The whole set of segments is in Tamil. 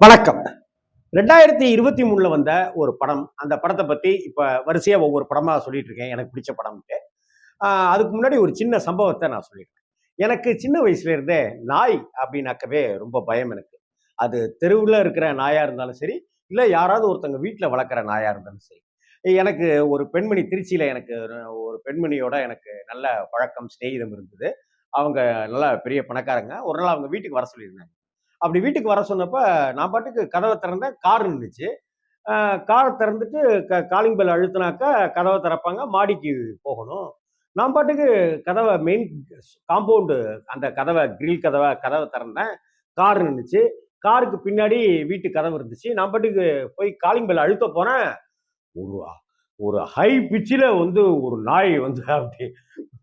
வணக்கம். 2023ல வந்த ஒரு படம். அந்த படத்த பத்தி இப்ப வரிசையா ஒவ்வொரு படமா சொல்லிட்டு இருக்கேன். எனக்கு பிடிச்ச படம்ன்ட்டு. அதுக்கு முன்னாடி ஒரு சின்ன சம்பவத்த நான் சொல்லிடுறேன். எனக்கு சின்ன வயசுல இருந்தே நாய் அப்டின்னாக்கவே ரொம்ப பயம் எனக்கு. அது தெருவுல இருக்கிற நாயா இருந்தாலும் சரி, இல்ல யாராவது ஒருத்தவங்க வீட்ல வளர்க்குற நாயா இருந்தாலும் சரி. எனக்கு ஒரு பெண்மணி திருச்சியில எனக்கு ஒரு பெண்மணியோட எனக்கு நல்ல பழக்கம், சிநேகிதம் இருந்தது. அவங்க நல்லா பெரிய பணக்காரங்க. ஒரு நாள் அவங்க வீட்டுக்கு வர சொல்லியிருந்தாங்க. அப்படி வீட்டுக்கு வர சொன்னப்ப, நான் பாட்டுக்கு கதவ திறந்தேன். கார் நின்னுச்சு. அ கார திறந்துட்டு காலிங் பெல் அழுத்துனாக்கா, கதவ திறப்பாங்க. மாடிக்கு போகணும். நான் பாட்டுக்கு கதவ மெயின் காம்பவுண்டு அந்த கிரில் கதவ திறந்தேன். கார் நின்னுச்சு. காருக்கு பின்னாடி வீட்டு கதவு இருந்துச்சு. நான் பாட்டுக்கு போய் காலிங் பெல் அழுத்த போறேன். ஒரு ஒரு ஹை பிட்ச்ல வந்து ஒரு நாய் வந்து அப்படி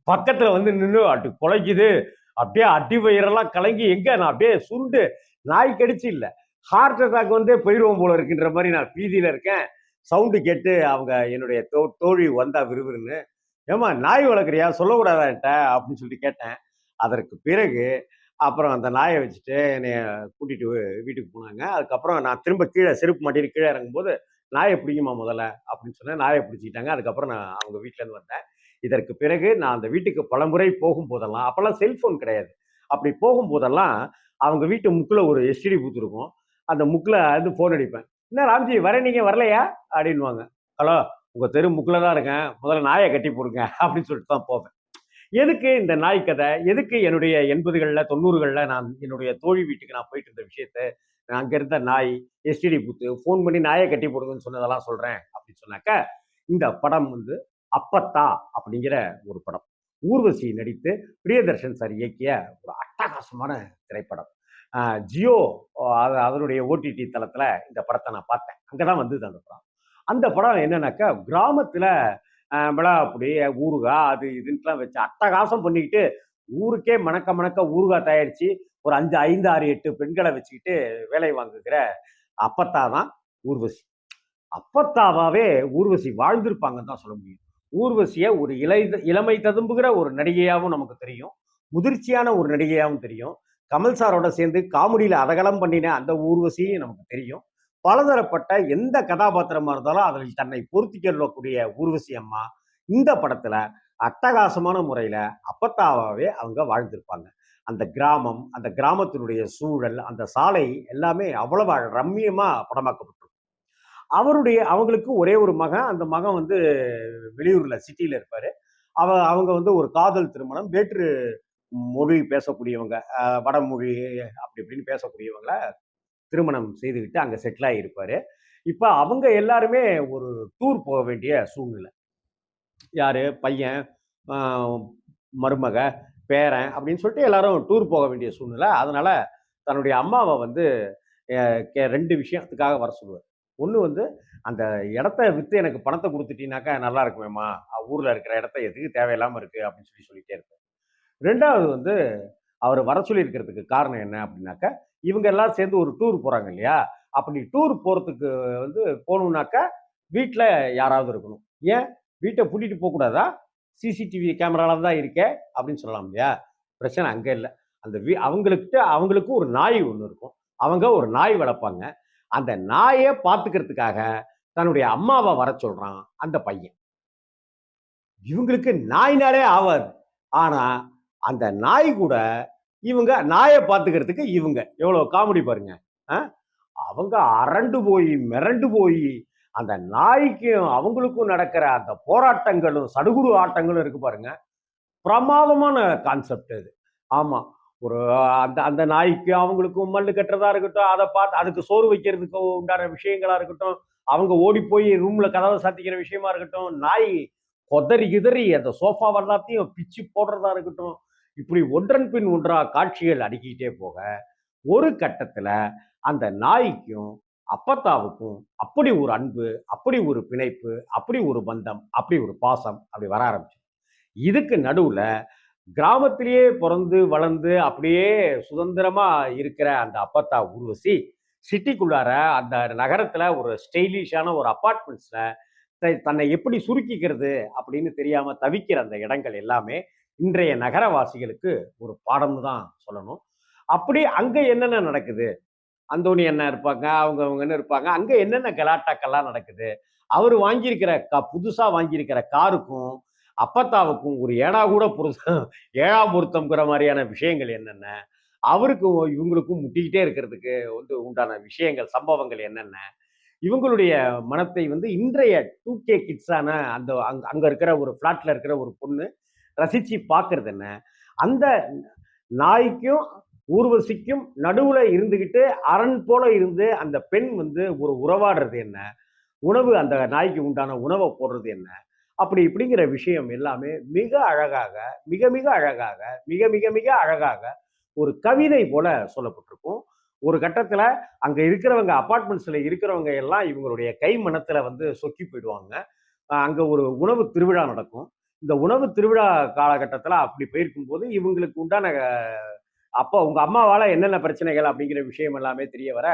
பக்கத்துல வந்து நின்னு அடி குலைக்குது. அப்படியே அடி வயிறெல்லாம் கலங்கி எங்க நான் அப்படியே சுருண்டு நாய் கடிச்சு இல்ல. ஹார்ட் அட்டாக் வந்தே போயிருவோம் போல இருக்குன்ற மாரி நான் பீதியில இருக்கேன். சவுண்ட் கேட்டு அவங்க என்னுடைய தோழி வந்தா விறுவிறுன்னு. "ஏம்மா நாய் வளர்க்குறியா? சொல்லக்கூடாதா என்ட்ட?" அப்படின்னு சொல்லிட்டு கேட்டேன். அதற்கு பிறகு அப்புறம் அந்த நாய வச்சுட்டு என்னைய கூட்டிட்டு வீட்டுக்கு போனாங்க. அதுக்கப்புறம் நான் திரும்ப கீழ செருப்பு மாட்டிட்டு கீழ இறங்கும்போது, "நாய பிடிங்கம்மா முதல்ல" அப்படின்னு சொன்னேன். நாய பிடிச்சுக்கிட்டாங்க. அதுக்கப்புறம் நான் அவங்க வீட்லருந்து வந்தேன். இதற்கு பிறகு நான் அந்த வீட்டுக்கு பலமுறை போகும்போதெல்லாம் அப்பல்லாம் செல்போன் கிடையாது. அப்படி போகும்போதெல்லாம் அவங்க வீட்டு முக்குல ஒரு எஸ்டிடி பூத் இருக்கும். அந்த முக்குல வந்து ஃபோன் அடிப்பேன். "என்ன ராம்ஜி வரேன்னீங்க வரலையா?" அப்படின்னுவாங்க. "ஹலோ உங்க தெரு முக்குல தான் இருக்கேன். முதல்ல நாய கட்டி போடுங்க" அப்படின்னு சொல்லிட்டு தான் போவேன். எதுக்கு இந்த நாய் கதை? எதுக்கு என்னுடைய 80கள்ல 90கள்ல நான் என்னுடைய தோழி வீட்டுக்கு நான் போயிட்டு இருந்த விஷயத்த, அங்க இருந்த நாய், எஸ்டிடி பூத்து, ஃபோன் பண்ணி நாய கட்டி போடுங்கன்னு சொன்னதெல்லாம் சொல்றேன் அப்படின்னு சொன்னாக்க, இந்த படம் வந்து அப்பத்தா அப்படிங்கிற ஒரு படம். ஊர்வசி நடித்து பிரியதர்ஷன் சார் இயக்கிய ஒரு அட்டகாசமான திரைப்படம். அ ஜியோ அதனுடைய ஓடிடி தளத்துல இந்த படத்த நான் பார்த்தேன். அங்க தான் வந்தது அந்த படம். அந்த படம் என்னன்னாக்கா, கிராமத்துல மிளகாப்பொடி, ஊறுகாய் அது இதுன்ட்டுலாம் வச்சு அட்டகாசம் பண்ணிக்கிட்டு, ஊருக்கே மணக்க மணக்க ஊறுகாய் தயாரிச்சு, ஒரு 5, 6, 8 பெண்கள வச்சுக்கிட்டு வேலை வாங்குகிற அப்பத்தா தான் ஊர்வசி. அப்பத்தாவாவே ஊர்வசி வாழ்ந்திருப்பாங்கன்னு தான் சொல்ல முடியும். ஊர்வசிய ஒரு இளமை ததும்புகிற ஒரு நடிகையாவும் நமக்கு தெரியும். முதிர்ச்சியான ஒரு நடிகையாவும் தெரியும். கமல் சாரோட சேர்ந்து காமெடியில அதகளம் பண்ணின அந்த ஊர்வசியும் நமக்கு தெரியும். பலதரப்பட்ட எந்த கதாபாத்திரமா இருந்தாலும் அதில் தன்னை பொருத்திக் கொள்ளக்கூடிய ஊர்வசி அம்மா, இந்த படத்துல அட்டகாசமான முறையில அப்பத்தாவாவே அவங்க வாழ்ந்திருப்பாங்க. அந்த கிராமம், அந்த கிராமத்தினுடைய சூழல், அந்த சாலை எல்லாமே அவ்வளவு ரம்மியமா படமாக்கப்பட்டிருக்கும். அவங்களுக்கு ஒரே ஒரு மகன். அந்த மகன் வந்து வெளியூர்ல சிட்டில இருப்பாரு. அவங்க வந்து ஒரு காதல் திருமணம். வேற்று மொழி பேசக்கூடியவங்க. வடமொழி அப்படி இப்படின்னு பேசக்கூடியவங்கள திருமணம் செய்துவிட்டு அங்க செட்டில் ஆகியிருப்பாரு. இப்ப அவங்க எல்லாருமே ஒரு டூர் போக வேண்டிய சூழ்நிலை. யாரு? பையன், அ மருமக, பேரன் அப்படின்னு சொல்லிட்டு எல்லாரும் டூர் போக வேண்டிய சூழ்நிலை. அதனால தன்னுடைய அம்மாவ வந்து 2 விஷயத்துக்காக வர சொல்லுவாரு. ஒண்ணு வந்து, "அந்த இடத்த வித்து எனக்கு பணத்த குடுத்துட்டீனாக்கா நல்லா இருக்குமேம்மா. ஊர்ல இருக்கிற இடத்த எதுக்கு தேவையில்லாம இருக்கு" அப்படின்னு சொல்லிட்டே இருப்பாரு. 2வது வந்து அவரு வர சொல்லியிருக்கிறதுக்கு காரணம் என்ன அப்படின்னாக்கா, இவங்க எல்லாரும் சேர்ந்து ஒரு டூர் போறாங்க இல்லையா? அப்படி டூர் போறதுக்கு வந்து போணும்னாக்கா, வீட்ல யாராவது இருக்கணும். ஏன்? வீட்ட பூட்டிட்டு போக்கூடாதா? சிசிடிவி கேமரால தான் இருக்கே அப்படின்னு சொல்லலாம் இல்லையா? பிரச்சனை அங்க இல்ல. அந்த அவங்களுக்கு ஒரு நாய் ஒண்ணு இருக்கும். அவங்க ஒரு நாய் வளர்ப்பாங்க. அந்த நாய பார்த்துக்கிறதுக்காக தன்னுடைய அம்மாவ வரச் சொல்றான் அந்த பையன். இவங்களுக்கு நாய்னாலே ஆவாது. ஆனா, அந்த நாய் கூட இவங்க நாய பார்த்துக்கிறதுக்கு இவங்க. எவ்வளவு காமெடி பாருங்க. அ அவங்க அரண்டு போயி, மிரண்டு போயி, அந்த நாய்க்கும் அவங்களுக்கும் நடக்கிற அந்த போராட்டங்களும், சடுகுடு ஆட்டங்களும் இருக்கு பாருங்க. பிரமாதமான கான்செப்ட் அது. ஆமா. ஒரு அந்த அந்த நாய்க்கு அவங்களுக்கும் மல்லு கட்டுறதா இருக்கட்டும், அத பார்த்து அதுக்கு சோறு வைக்கிறதுக்கு உண்டான விஷயங்களா இருக்கட்டும், அவங்க ஓடி போய் ரூம்ல கதவ சாத்திக்கிற விஷயமா இருக்கட்டும், நாய் கொதறி கிதறி அந்த சோஃபாவ எல்லாத்தையும் பிச்சு போடுறதா இருக்கட்டும், இப்படி ஒன்றன் பின் ஒன்றா காட்சிகள் அடுக்கிக்கிட்டே போக, ஒரு கட்டத்துல அந்த நாய்க்கும், அப்பத்தாவுக்கும் அப்படி ஒரு அன்பு, அப்படி ஒரு பிணைப்பு, அப்படி ஒரு பந்தம், அப்படி ஒரு பாசம் அப்படி வர ஆரம்பிச்சுரும். இதுக்கு நடுவுல கிராமத்திலேயே பொறந்து, வளர்ந்து அப்படியே சுதந்திரமா இருக்கிற அந்த அப்பத்தா ஊர்வசி, சிட்டிக்குள்ளார அந்த நகரத்துல ஒரு ஸ்டைலிஷான ஒரு அபார்ட்மெண்ட்ஸ்ல தன்னை எப்படி சுருக்கிக்கிறது அப்படின்னு தெரியாம தவிக்கிற அந்த இடங்கள் எல்லாமே இன்றைய நகரவாசிகளுக்கு ஒரு பாடம்னு தான் சொல்லணும். அப்படி அங்க என்னென்ன நடக்குது? அந்தோணி அண்ணன் இருப்பாங்க, அவங்கன்னு இருப்பாங்க. அங்க என்னென்ன கலாட்டாக்கள்லாம் நடக்குது? அவரு வாங்கியிருக்கிற புதுசா வாங்கியிருக்கிற காருக்கும், அப்பத்தாவுக்கும் ஒரு ஏடா கூட பொருத்தம் 7ஆம் பொருத்தம்ங்கிற மாரியான விஷயங்கள் என்னென்ன? அவருக்கும் இவங்களுக்கும் முட்டிக்கிட்டே இருக்கிறதுக்கு உண்டான விஷயங்கள், சம்பவங்கள் என்னென்ன? இவங்களுடைய மனத்தை இன்றைய 2K கிட்ஸான அந்த அங்க இருக்கிற ஒரு ஃபிளாட்ல இருக்கிற ஒரு பொண்ணு ரசிச்சு பார்க்கிறது என்ன? அந்த நாய்க்கும், ஊர்வசிக்கும் நடுவுல இருந்துகிட்டு அரண் போல இருந்து அந்த பெண் ஒரு உறவாடுறது என்ன? உணவு அந்த நாய்க்கு உண்டான உணவ போடுறது என்ன? அப்படி இப்படிங்கிற விஷயம் எல்லாமே மிக அழகாக, மிக மிக அழகாக, மிக மிக மிக அழகாக ஒரு கவிதை போல சொல்லப்பட்டிருக்கும். ஒரு கட்டத்துல அங்க இருக்கிறவங்க அபார்ட்மெண்ட்ஸ்ல இருக்கிறவங்க எல்லாம் இவங்களுடைய கை மனத்துல சொக்கி போயிடுவாங்க. அங்க ஒரு உணவு திருவிழா நடக்கும். இந்த உணவு திருவிழா காலகட்டத்துல அப்படி போயிருக்கும்போது இவங்களுக்கு உண்டான அப்போ உங்க அம்மாவால என்னென்ன பிரச்சனைகள் அப்படிங்கிற விஷயம் எல்லாமே தெரிய வர,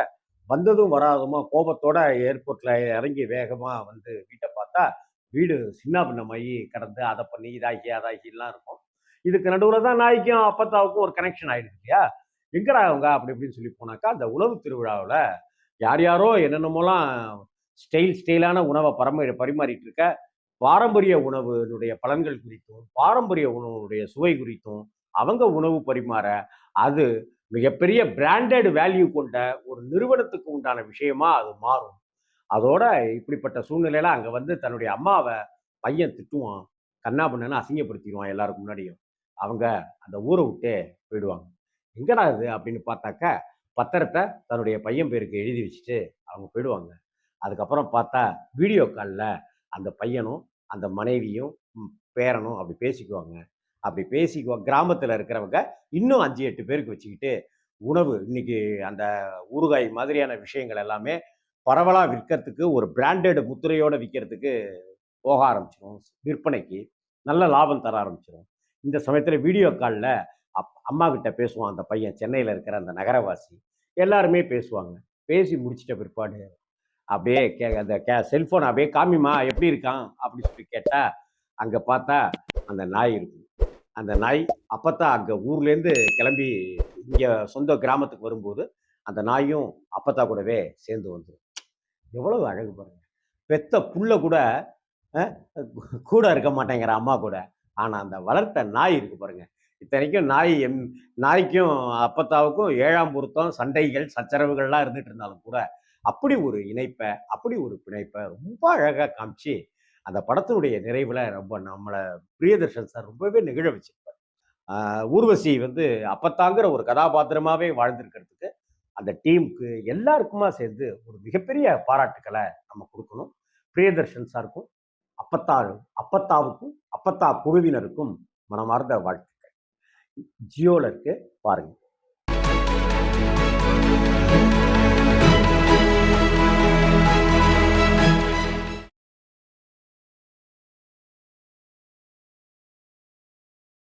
வந்ததும் வராததுமா கோபத்தோட ஏர்போர்ட்ல இறங்கி வேகமா வீட்ட பார்த்தா, வீடு சின்னாபின்னமாயி கிடந்து அத பண்ணி இதாகி, அதாகிலாம் இருக்கும். இதுக்கு நடுவுல தான் நாய்க்கும், அப்பத்தாவுக்கும் ஒரு கனெக்ஷன் ஆயிடுது இல்லையா? எங்கடா அவங்க அப்படி இப்படின்னு சொல்லி போனாக்கா, அந்த உணவு திருவிழாவுல யார் யாரோ என்னென்னமோலாம் ஸ்டைலான உணவ பரிமாறிட்டு இருக்க, பாரம்பரிய உணவினுடைய பலன்கள் குறித்தும், பாரம்பரிய உணவுடைய சுவை குறித்தும் அவங்க உணவு பரிமாற, அது மிகப்பெரிய பிராண்டட் வேல்யூ கொண்ட ஒரு நிறுவனத்துக்கு உண்டான விஷயமா அது மாறும். அதோட இப்படிப்பட்ட சூழ்நிலையில அங்க தன்னுடைய அம்மாவ பையன் திட்டுவான். கன்னாபின்னான்னு அசிங்கப்படுத்திருவான் எல்லாருக்கு முன்னாடியும். அவங்க அந்த ஊர விட்டே போயிடுவாங்க. எங்கடா இது அப்படின்னு பார்த்தாக்க, பத்திரத்த தன்னுடைய பையன் பேருக்கு எழுதி வச்சுட்டு அவங்க போயிடுவாங்க. அதுக்கப்புறம் பார்த்தா வீடியோ கால்ல அந்த பையனும், அந்த மனைவியும், பேரனும் அப்படி பேசிக்குவாங்க. அப்படி பேசிக்குவாங்க. கிராமத்துல இருக்கிறவங்க இன்னும் 5, 8 பேருக்கு வச்சுக்கிட்டு, உணவு இன்னைக்கு அந்த ஊறுகாய் மாதிரியான விஷயங்கள் எல்லாமே பரவலா விற்கிறதுக்கு ஒரு பிராண்டட் முத்திரையோட விற்கிறதுக்கு போக ஆரம்பிச்சிரும் விற்பனைக்கு. நல்ல லாபம் தர ஆரம்பிச்சிரும். இந்த சமயத்துல வீடியோ கால்ல அம்மா கிட்ட பேசுவான் அந்த பையன். சென்னையில இருக்கிற அந்த நகரவாசி. எல்லாருமே பேசுவாங்க. பேசி முடிச்சிட்ட பிற்பாடு அப்படியே அந்த செல்போன் அப்படியே காமிமா எப்படி இருக்கான் அப்படி சொல்லி கேட்டா, அங்க பார்த்தா அந்த நாய் இருக்கும். அந்த நாய் அப்பத்தான் அங்க ஊர்லேருந்து கிளம்பி இங்க சொந்த கிராமத்துக்கு வரும்போது, அந்த நாயும் அப்பத்தா கூடவே சேர்ந்து வந்துரும். எவ்வளவு அழகு பாருங்க. பெத்த புள்ள கூட அ கூட இருக்க மாட்டேங்கிற அம்மா கூட. ஆனா அந்த வளர்த்த நாய் இருக்கு பாருங்க. இத்தனைக்கும் நாய்க்கும் அப்பத்தாவுக்கும் 7ஆம் பொருத்தம், சண்டைகள், சச்சரவுகள்லாம் இருந்துட்டு இருந்தாலும் கூட, அப்படி ஒரு இணைப்ப, அப்படி ஒரு பிணைப்ப ரொம்ப அழகா காமிச்சு, அந்த படத்தினுடைய நிறைவுல ரொம்ப நம்மள பிரியதர்ஷன் சார் ரொம்பவே நெகிழ வச்சிருப்பாரு. ஊர்வசி அப்பத்தாங்கிற ஒரு கதாபாத்திரமாவே வாழ்ந்திருக்கிறதுக்கு, அந்த டீமுக்கு எல்லாருக்குமா சேர்ந்து ஒரு மிகப்பெரிய பாராட்டுக்கள நம்ம குடுக்கணும். பிரியதர்ஷன் சாருக்கும், அப்பத்தாவுக்கும், அப்பத்தா குழுவினருக்கும் மனமார்ந்த வாழ்த்துக்கள். ஜியோல இருக்கு பாருங்க.